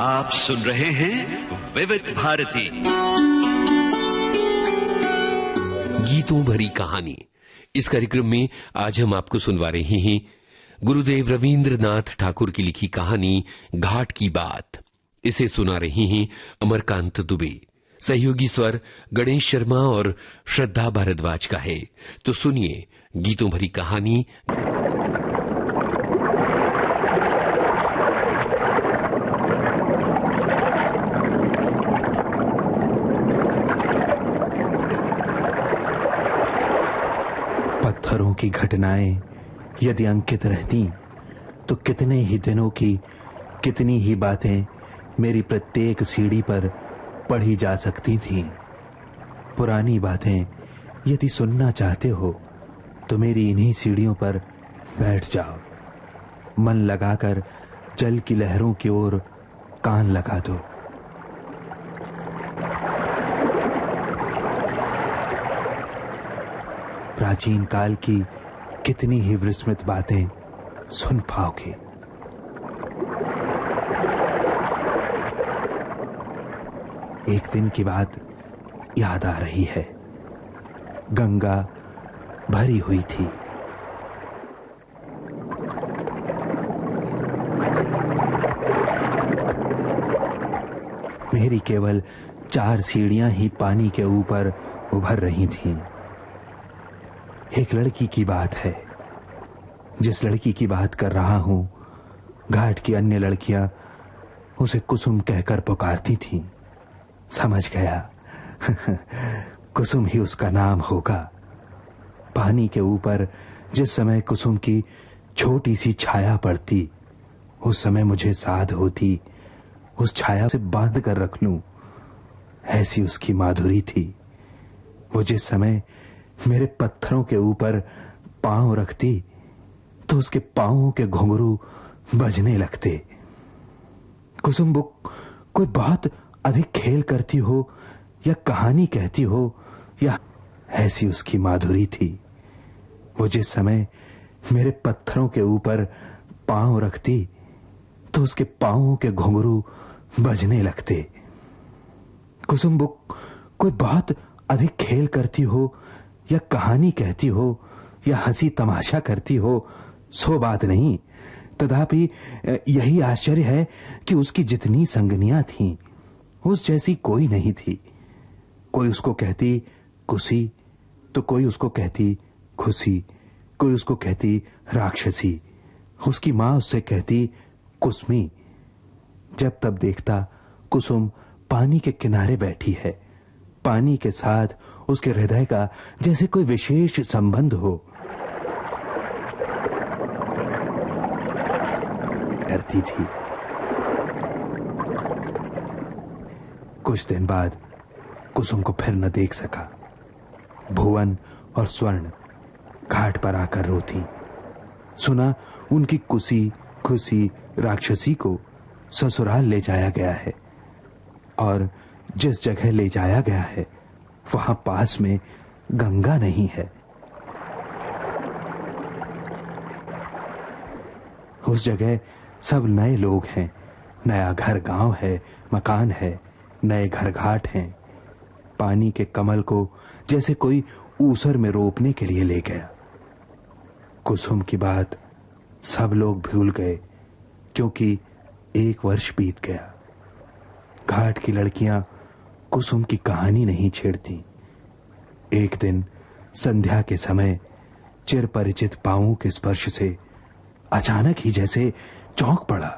आप सुन रहे हैं विविध भारती गीतों भरी कहानी। इस कार्यक्रम में आज हम आपको सुनवा रहे हैं गुरुदेव रवींद्रनाथ ठाकुर की लिखी कहानी घाट की बात। इसे सुना रहे हैं अमरकांत दुबे। सहयोगी स्वर गणेश शर्मा और श्रद्धा भारद्वाज का है। तो सुनिए गीतों भरी कहानी। पत्थरों की घटनाएं यदि अंकित रहती तो कितने ही दिनों की कितनी ही बातें मेरी प्रत्येक सीढ़ी पर पढ़ी जा सकती थीं। पुरानी बातें यदि सुनना चाहते हो तो मेरी इन्हीं सीढ़ियों पर बैठ जाओ। मन लगाकर जल की लहरों की ओर कान लगा दो। प्राचीन काल की कितनी ही विस्मृत बातें सुन पाओगे। एक दिन की बात याद आ रही है। गंगा भरी हुई थी। मेरी केवल 4 सीढ़ियां ही पानी के ऊपर उभर रही थीं। एक लड़की की बात है। जिस लड़की की बात कर रहा हूं, घाट की अन्य लड़कियां उसे कुसुम कहकर पुकारती थीं। समझ गया कुसुम ही उसका नाम होगा। पानी के ऊपर जिस समय कुसुम की छोटी सी छाया पड़ती, उस समय मुझे साध होती उस छाया से बांध कर रख लूं। ऐसी उसकी माधुरी थी। वो जिस समय मेरे पत्थरों के ऊपर पांव रखती तो उसके पांवों के घुंघरू बजने लगते। कुसुम बुक कोई बहुत अधिक खेल करती हो या कहानी कहती हो, या ऐसी उसकी माधुरी थी। वो जिस समय मेरे पत्थरों के ऊपर पांव रखती तो उसके पांवों के घुंघरू बजने लगते। कुसुम बुक कोई बहुत अधिक खेल करती हो या कहानी कहती हो या हंसी तमाशा करती हो, सो बात नहीं। तथापि यही आश्चर्य है कि उसकी जितनी संगनियां थीं, उस जैसी कोई नहीं थी। कोई उसको कहती कुसी तो कोई उसको कहती खुशी, कोई उसको कहती राक्षसी। उसकी मां उससे कहती कुसमी। जब तब देखता कुसुम पानी के किनारे बैठी है। पानी के साथ उसके हृदय का जैसे कोई विशेष संबंध हो। करती थी। कुछ दिन बाद कुसुम को फिर न देख सका। भुवन और स्वर्ण घाट पर आकर रोती। सुना उनकी कुसी खुशी राक्षसी को ससुराल ले जाया गया है, और जिस जगह ले जाया गया है वहां पास में गंगा नहीं है। उस जगह सब नए लोग हैं। नया घर गांव है, मकान है, नए घर घाट हैं। पानी के कमल को जैसे कोई ऊसर में रोपने के लिए ले गया। कुसुम की बात सब लोग भूल गए, क्योंकि 1 वर्ष बीत गया। घाट की लड़कियां कुसुम की कहानी नहीं छेड़ती। एक दिन संध्या के समय चिर परिचित पांवों के स्पर्श से अचानक ही जैसे चौंक पड़ा।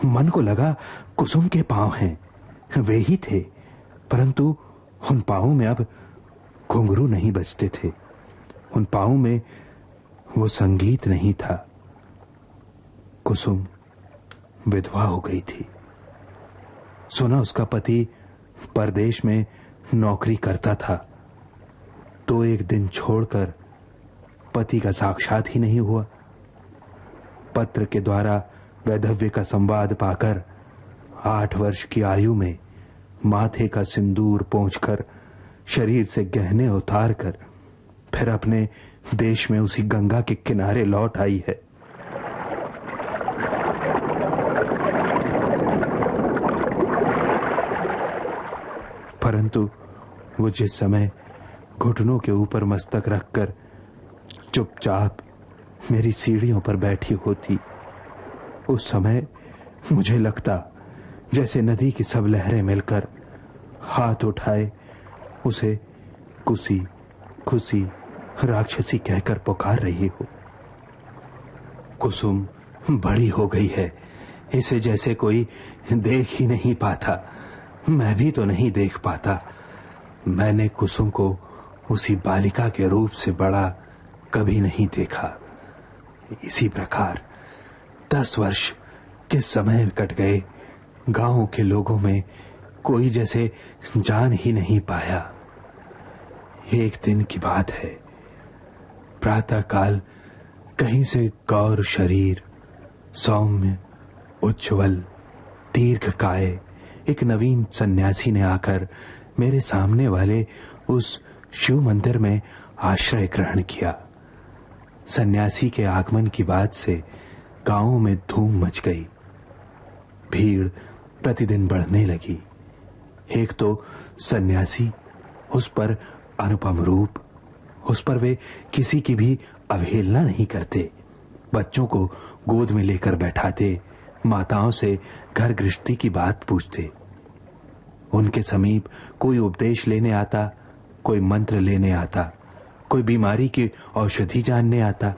मन को लगा कुसुम के पांव हैं। वे ही थे, परंतु उन पांवों में अब घुंघरू नहीं बजते थे। उन पांवों में वो संगीत नहीं था। कुसुम विधवा हो गई थी। सुना उसका पति परदेश में नौकरी करता था, तो एक दिन छोड़कर पति का साक्षात ही नहीं हुआ। पत्र के द्वारा वैधव्य का संवाद पाकर 8 वर्ष की आयु में माथे का सिंदूर पोंछकर, शरीर से गहने उतारकर फिर अपने देश में उसी गंगा के किनारे लौट आई है। परंतु वो जिस समय घुटनों के ऊपर मस्तक रखकर चुपचाप मेरी सीढ़ियों पर बैठी होती, उस समय मुझे लगता जैसे नदी की सब लहरें मिलकर हाथ उठाए उसे कुसी खुशी राक्षसी कहकर पुकार रही हो। कुसुम बड़ी हो गई है, इसे जैसे कोई देख ही नहीं पाता, मैं भी तो नहीं देख पाता। मैंने कुसुम को उसी बालिका के रूप से बड़ा कभी नहीं देखा। इसी प्रकार 10 वर्ष के समय कट गए, गांव के लोगों में कोई जैसे जान ही नहीं पाया। एक दिन की बात है, प्रातः काल कहीं से गौर शरीर, सौम्य, उज्ज्वल, दीर्घकाय एक नवीन सन्यासी ने आकर मेरे सामने वाले उस शिव मंदिर में आश्रय ग्रहण किया। सन्यासी के आगमन की बात से गांव में धूम मच गई। भीड़ प्रतिदिन बढ़ने लगी। एक तो सन्यासी, उस पर अनुपम रूप, उस पर वे किसी की भी अवहेलना नहीं करते। बच्चों को गोद में लेकर बैठाते, माताओं से घर गृहस्थी की बात पूछते। उनके समीप कोई उपदेश लेने आता, कोई मंत्र लेने आता, कोई बीमारी की औषधि जानने आता।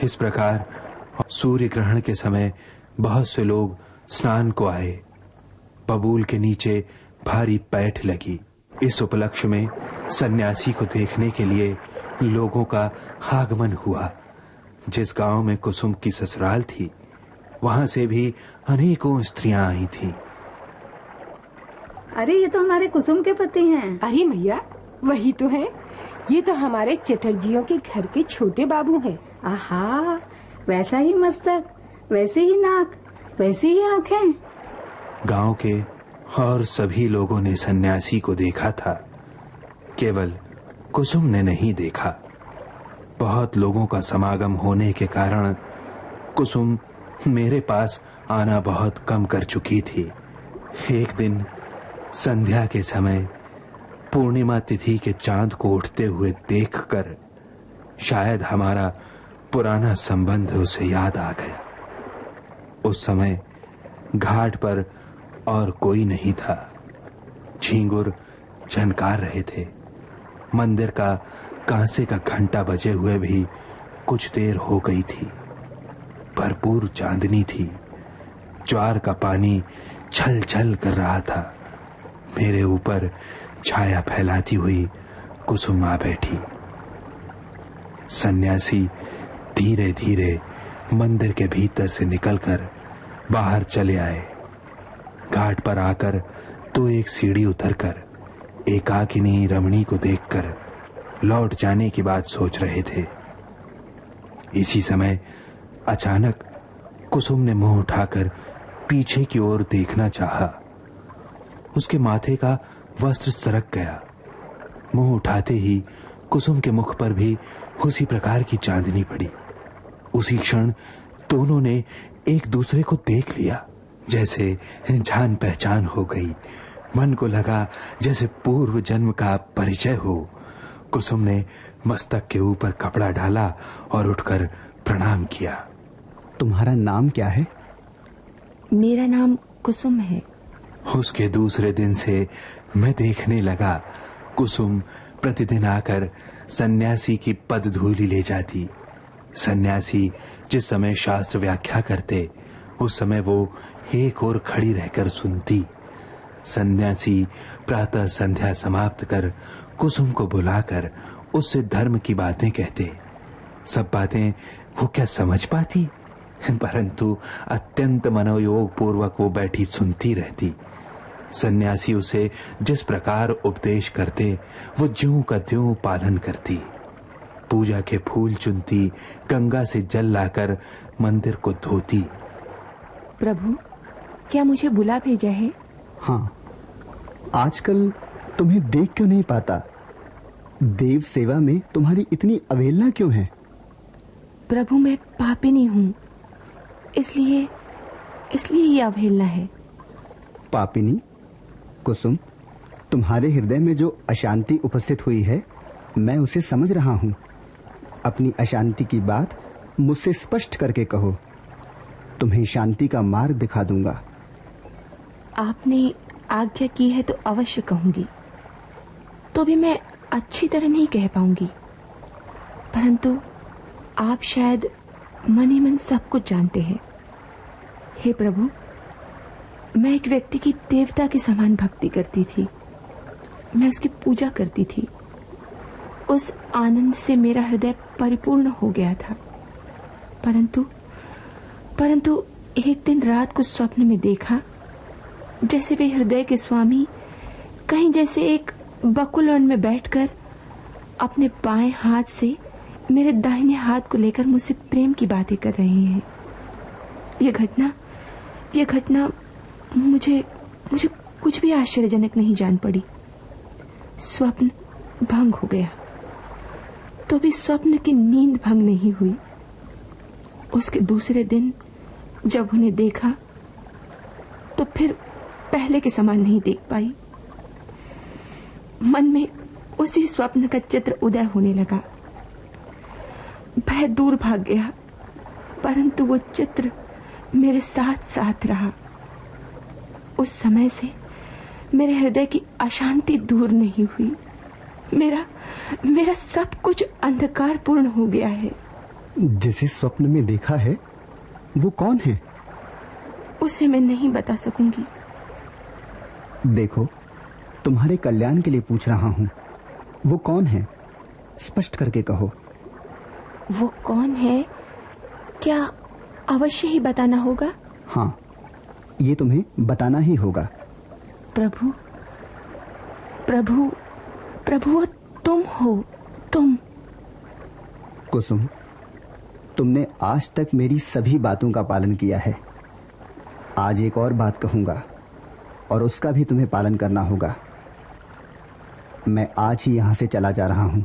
इस प्रकार सूर्य ग्रहण के समय बहुत से लोग स्नान को आए। बबूल के नीचे भारी पैठ लगी। इस उपलक्ष्य में सन्यासी को देखने के लिए लोगों का आगमन हुआ। जिस गांव में कुसुम की ससुराल थी, वहां से भी अनेकों स्त्रियां आई थीं। अरे ये तो हमारे कुसुम के पति हैं। अरे मैया, वही तो हैं। ये तो हमारे चटर्जियों के घर के छोटे बाबू हैं। आहा, वैसा ही मस्तक, वैसे ही नाक, वैसी ही आंखें। गांव के और सभी लोगों ने सन्यासी को देखा था, केवल कुसुम ने नहीं देखा। बहुत लोगों का समागम होने के कारण कुसुम मेरे पास आना बहुत कम कर चुकी थी। एक दिन संध्या के समय पूर्णिमा तिथि के चांद को उठते हुए देखकर शायद हमारा पुराना संबंध उसे याद आ गया। उस समय घाट पर और कोई नहीं था। झींगुर झनकार रहे थे। मंदिर का कांसे का घंटा बजे हुए भी कुछ देर हो गई थी। भरपूर चांदनी थी। ज्वार का पानी छल छल कर रहा था। मेरे ऊपर छाया फैलाती हुई कुसुम आ बैठी। सन्यासी धीरे धीरे मंदिर के भीतर से निकलकर बाहर चले आए। घाट पर आकर तो एक सीढ़ी उतरकर एकाकिनी रमणी को देखकर लौट जाने की बात सोच रहे थे। इसी समय अचानक कुसुम ने मुंह उठाकर पीछे की ओर देखना चाहा। उसके माथे का वस्त्र सरक गया। मुंह उठाते ही कुसुम के मुख पर भी उसी प्रकार की चांदनी पड़ी। उसी क्षण दोनों ने एक दूसरे को देख लिया, जैसे जान पहचान हो गई। मन को लगा जैसे पूर्व जन्म का परिचय हो। कुसुम ने मस्तक के ऊपर कपड़ा डाला और उठकर प्रणाम किया। तुम्हारा नाम क्या है? मेरा नाम कुसुम है। उसके दूसरे दिन से मैं देखने लगा कुसुम प्रतिदिन आकर सन्यासी की पदधूलि ले जाती। सन्यासी जिस समय शास्त्र व्याख्या करते, उस समय वो एक ओर खड़ी रहकर सुनती। सन्यासी प्रातः संध्या समाप्त कर कुसुम को बुलाकर उससे धर्म की बातें कहते। सब बातें वो क्या समझ पाती, परंतु अत्यंत मनोयोग पूर्वक वो बैठी सुनती रहती। सन्यासी उसे जिस प्रकार उपदेश करते, वो ज्यों का त्यों पालन करती। पूजा के फूल चुनती, गंगा से जल लाकर मंदिर को धोती। प्रभु, क्या मुझे बुला भेजा है? हाँ, आजकल तुम्हें देख क्यों नहीं पाता? देव सेवा में तुम्हारी इतनी अवहेलना क्यों है? प्रभु, मैं पापिनी हूँ, इसलिए ये अवहेलना है। पापिनी? कुसुम, तुम्हारे हृदय में जो अशांति उपस्थित हुई है, मैं उसे समझ रहा हूं। अपनी अशांति की बात मुझसे स्पष्ट करके कहो, तुम्हें शांति का मार्ग दिखा दूंगा। आपने आज्ञा की है तो अवश्य कहूंगी, तो भी मैं अच्छी तरह नहीं कह पाऊंगी, परंतु आप शायद मन ही मन सब कुछ जानते हैं। हे प्रभु, मैं एक व्यक्ति की देवता के समान भक्ति करती थी। मैं उसकी पूजा करती थी। उस आनंद से मेरा हृदय परिपूर्ण हो गया था। परंतु एक दिन रात को स्वप्न में देखा, जैसे वे हृदय के स्वामी कहीं जैसे एक बकुल वन में बैठकर अपने बाएं हाथ से मेरे दाहिने हाथ को लेकर मुझसे प्रेम की बातें कर रहे हैं। यह घटना मुझे कुछ भी आश्चर्यजनक नहीं जान पड़ी। स्वप्न भंग हो गया, तो भी स्वप्न की नींद भंग नहीं हुई। उसके दूसरे दिन जब उन्हें देखा तो फिर पहले के समान नहीं देख पाई। मन में उसी स्वप्न का चित्र उदय होने लगा। भय दूर भाग गया, परंतु वो चित्र मेरे साथ साथ रहा। उस समय से मेरे हृदय की अशांति दूर नहीं हुई। मेरा सब कुछ अंधकारपूर्ण हो गया है। जिसे स्वप्न में देखा है वो कौन है? उसे मैं नहीं बता सकूंगी। देखो, तुम्हारे कल्याण के लिए पूछ रहा हूं। वो कौन है? स्पष्ट करके कहो। वो कौन है, क्या अवश्य ही बताना होगा? हाँ, ये तुम्हें बताना ही होगा। प्रभु, वो तुम हो, तुम। कुसुम, तुमने आज तक मेरी सभी बातों का पालन किया है। आज एक और बात कहूंगा और उसका भी तुम्हें पालन करना होगा। मैं आज ही यहां से चला जा रहा हूं।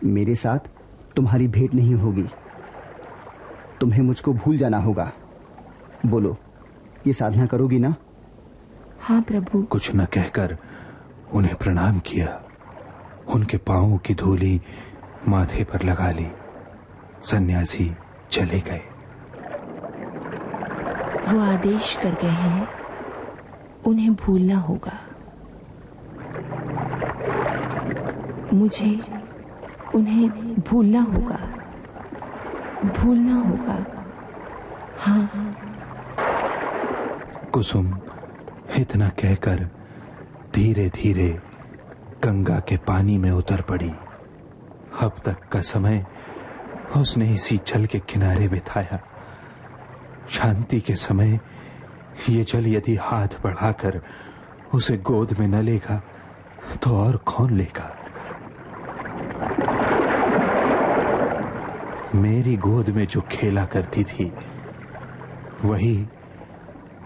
मेरे साथ तुम्हारी भेंट नहीं होगी। तुम्हें मुझको भूल जाना होगा। बोलो, ये साधना करोगी ना? हाँ प्रभु। कुछ न कहकर उन्हें प्रणाम किया। उनके पांवों की धूली माथे पर लगा ली। सन्यासी चले गए। वो आदेश कर गए हैं, उन्हें भूलना होगा। मुझे उन्हें भूलना होगा। हाँ। कुसुम इतना कहकर धीरे धीरे गंगा के पानी में उतर पड़ी। अब तक का समय उसने इसी जल के किनारे बिताया। शांति के समय ये जल यदि हाथ बढ़ाकर उसे गोद में न लेगा तो और कौन लेगा? मेरी गोद में जो खेला करती थी वही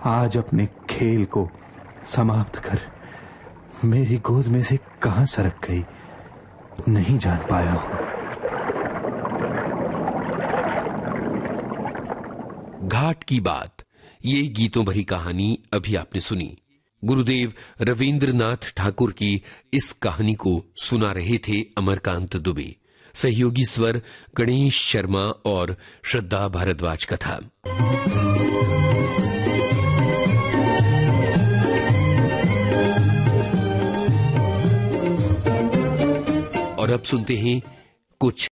आज अपने खेल को समाप्त कर मेरी गोद में से कहां सरक गई, नहीं जान पाया हूं। घाट की बात, ये गीतों भरी कहानी अभी आपने सुनी। गुरुदेव रवींद्रनाथ ठाकुर की इस कहानी को सुना रहे थे अमरकांत दुबे। सहयोगी स्वर गणेश शर्मा और श्रद्धा भारद्वाज का था। और अब सुनते हैं कुछ